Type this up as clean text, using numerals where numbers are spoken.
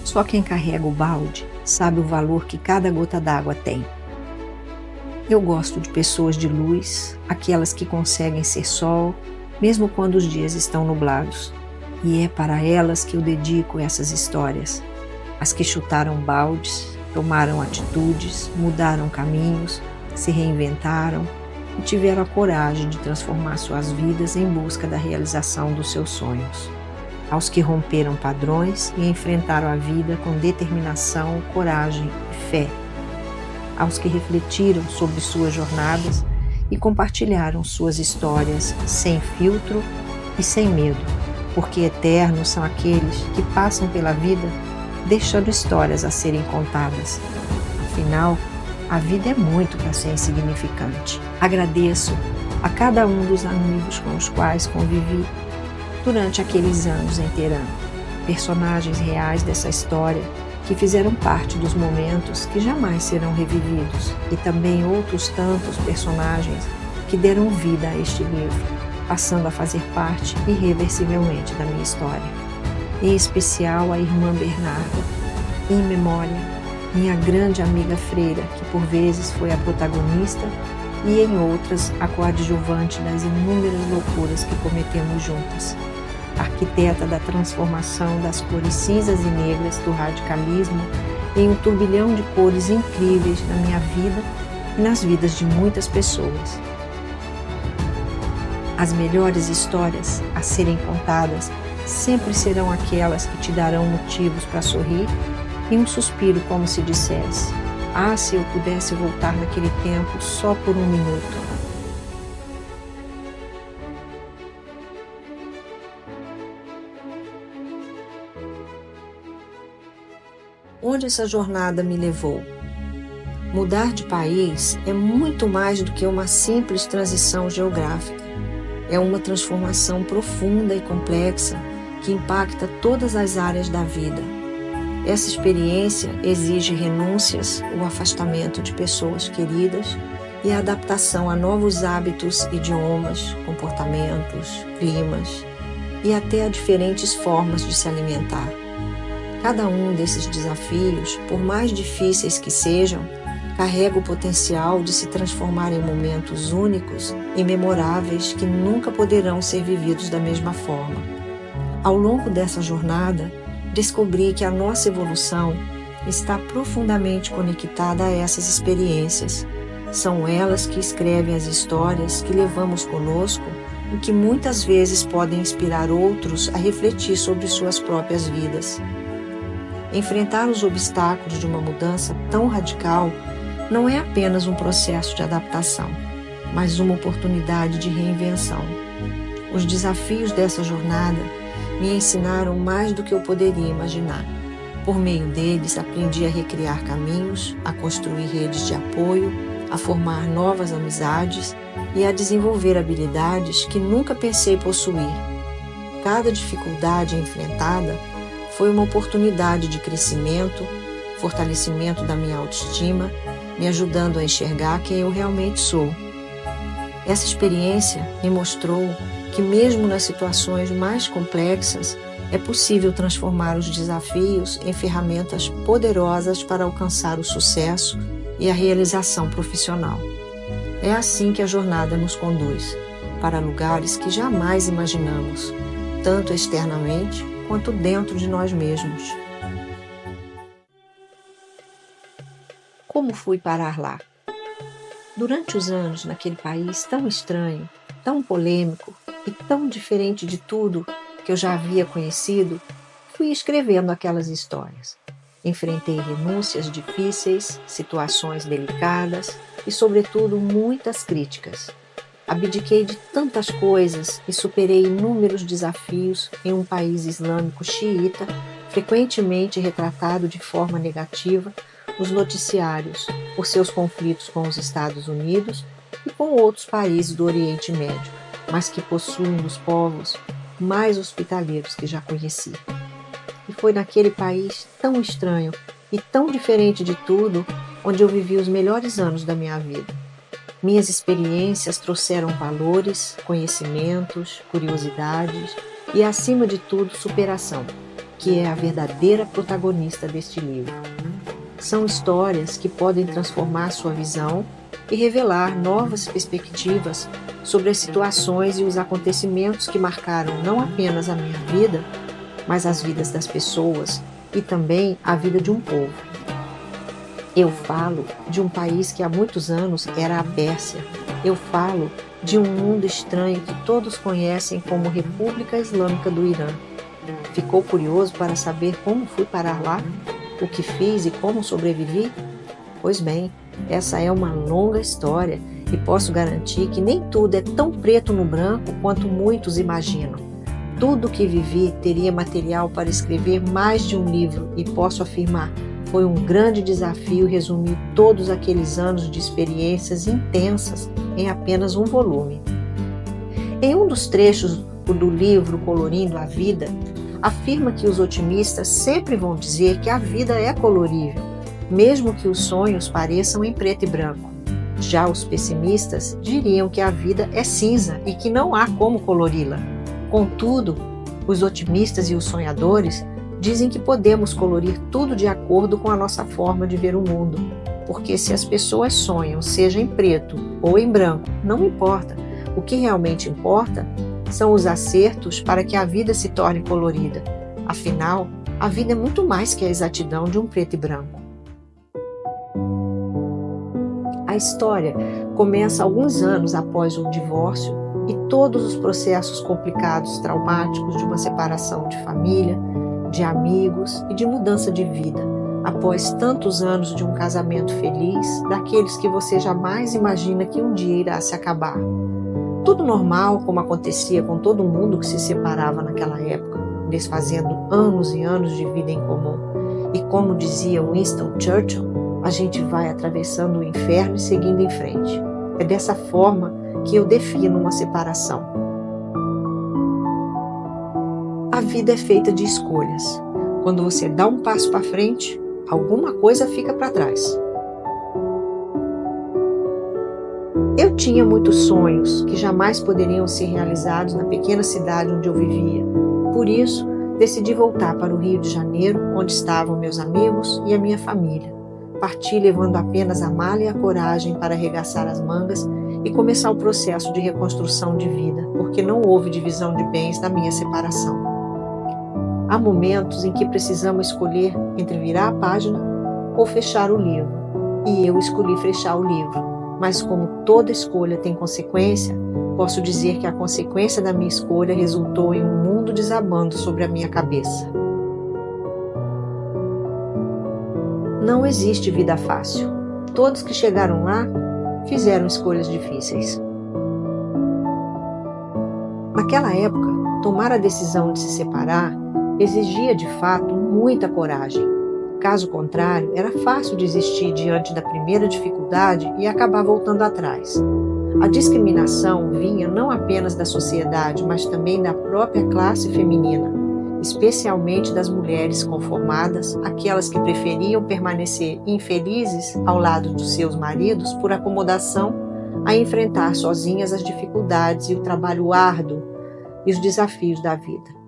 Só quem carrega o balde sabe o valor que cada gota d'água tem. Eu gosto de pessoas de luz, aquelas que conseguem ser sol, mesmo quando os dias estão nublados. E é para elas que eu dedico essas histórias. As que chutaram baldes, tomaram atitudes, mudaram caminhos, se reinventaram e tiveram a coragem de transformar suas vidas em busca da realização dos seus sonhos. Aos que romperam padrões e enfrentaram a vida com determinação, coragem e fé. Aos que refletiram sobre suas jornadas e compartilharam suas histórias sem filtro e sem medo, porque eternos são aqueles que passam pela vida deixando histórias a serem contadas. Afinal, a vida é muito para ser insignificante. Agradeço a cada um dos amigos com os quais convivi durante aqueles anos em Teherã, personagens reais dessa história que fizeram parte dos momentos que jamais serão revividos, e também outros tantos personagens que deram vida a este livro, passando a fazer parte irreversivelmente da minha história. Em especial a irmã Bernarda, em memória, minha grande amiga freira, que por vezes foi a protagonista e em outras a coadjuvante das inúmeras loucuras que cometemos juntas. Arquiteta da transformação das cores cinzas e negras do radicalismo em um turbilhão de cores incríveis na minha vida e nas vidas de muitas pessoas. As melhores histórias a serem contadas sempre serão aquelas que te darão motivos para sorrir e um suspiro como se dissesse: ah, se eu pudesse voltar naquele tempo só por um minuto. Onde essa jornada me levou? Mudar de país é muito mais do que uma simples transição geográfica. É uma transformação profunda e complexa que impacta todas as áreas da vida. Essa experiência exige renúncias, o afastamento de pessoas queridas e a adaptação a novos hábitos, idiomas, comportamentos, climas e até a diferentes formas de se alimentar. Cada um desses desafios, por mais difíceis que sejam, carrega o potencial de se transformar em momentos únicos e memoráveis que nunca poderão ser vividos da mesma forma. Ao longo dessa jornada, descobri que a nossa evolução está profundamente conectada a essas experiências. São elas que escrevem as histórias que levamos conosco e que muitas vezes podem inspirar outros a refletir sobre suas próprias vidas. Enfrentar os obstáculos de uma mudança tão radical não é apenas um processo de adaptação, mas uma oportunidade de reinvenção. Os desafios dessa jornada me ensinaram mais do que eu poderia imaginar. Por meio deles, aprendi a recriar caminhos, a construir redes de apoio, a formar novas amizades e a desenvolver habilidades que nunca pensei possuir. Cada dificuldade enfrentada foi uma oportunidade de crescimento, fortalecimento da minha autoestima, me ajudando a enxergar quem eu realmente sou. Essa experiência me mostrou que mesmo nas situações mais complexas, é possível transformar os desafios em ferramentas poderosas para alcançar o sucesso e a realização profissional. É assim que a jornada nos conduz, para lugares que jamais imaginamos, tanto externamente quanto dentro de nós mesmos. Como fui parar lá? Durante os anos naquele país tão estranho, tão polêmico e tão diferente de tudo que eu já havia conhecido, fui escrevendo aquelas histórias. Enfrentei renúncias difíceis, situações delicadas e, sobretudo, muitas críticas. Abdiquei de tantas coisas e superei inúmeros desafios em um país islâmico xiita, frequentemente retratado de forma negativa nos noticiários por seus conflitos com os Estados Unidos e com outros países do Oriente Médio, mas que possui um dos povos mais hospitaleiros que já conheci. E foi naquele país tão estranho e tão diferente de tudo onde eu vivi os melhores anos da minha vida. Minhas experiências trouxeram valores, conhecimentos, curiosidades e, acima de tudo, superação. que é a verdadeira protagonista deste livro. São histórias que podem transformar sua visão e revelar novas perspectivas sobre as situações e os acontecimentos que marcaram não apenas a minha vida, mas as vidas das pessoas e também a vida de um povo. Eu falo de um país que há muitos anos era a Pérsia. Eu falo de um mundo estranho que todos conhecem como República Islâmica do Irã. Ficou curioso para saber como fui parar lá? O que fiz e como sobrevivi? Pois bem, essa é uma longa história e posso garantir que nem tudo é tão preto no branco quanto muitos imaginam. Tudo que vivi teria material para escrever mais de um livro e posso afirmar, foi um grande desafio resumir todos aqueles anos de experiências intensas em apenas um volume. Em um dos trechos do livro Colorindo a Vida, afirma que os otimistas sempre vão dizer que a vida é colorível, mesmo que os sonhos pareçam em preto e branco. Já os pessimistas diriam que a vida é cinza e que não há como colori-la. Contudo, os otimistas e os sonhadores dizem que podemos colorir tudo de acordo com a nossa forma de ver o mundo, porque se as pessoas sonham, seja em preto ou em branco, não importa. O que realmente importa são os acertos para que a vida se torne colorida. Afinal, a vida é muito mais que a exatidão de um preto e branco. A história começa alguns anos após o divórcio e todos os processos complicados, traumáticos de uma separação de família, de amigos e de mudança de vida, após tantos anos de um casamento feliz, daqueles que você jamais imagina que um dia irá se acabar. Tudo normal, como acontecia com todo mundo que se separava naquela época, desfazendo anos e anos de vida em comum. E como dizia Winston Churchill, a gente vai atravessando o inferno e seguindo em frente. É dessa forma que eu defino uma separação. A vida é feita de escolhas. Quando você dá um passo para frente, alguma coisa fica para trás. Eu tinha muitos sonhos que jamais poderiam ser realizados na pequena cidade onde eu vivia. Por isso, decidi voltar para o Rio de Janeiro, onde estavam meus amigos e a minha família. Parti levando apenas a mala e a coragem para arregaçar as mangas e começar o processo de reconstrução de vida, porque não houve divisão de bens na minha separação. Há momentos em que precisamos escolher entre virar a página ou fechar o livro, e eu escolhi fechar o livro, mas como toda escolha tem consequência, posso dizer que a consequência da minha escolha resultou em um mundo desabando sobre a minha cabeça. Não existe vida fácil. Todos que chegaram lá fizeram escolhas difíceis. Naquela época, tomar a decisão de se separar exigia de fato muita coragem. Caso contrário, era fácil desistir diante da primeira dificuldade e acabar voltando atrás. A discriminação vinha não apenas da sociedade, mas também da própria classe feminina, especialmente das mulheres conformadas, aquelas que preferiam permanecer infelizes ao lado dos seus maridos por acomodação, a enfrentar sozinhas as dificuldades e o trabalho árduo e os desafios da vida.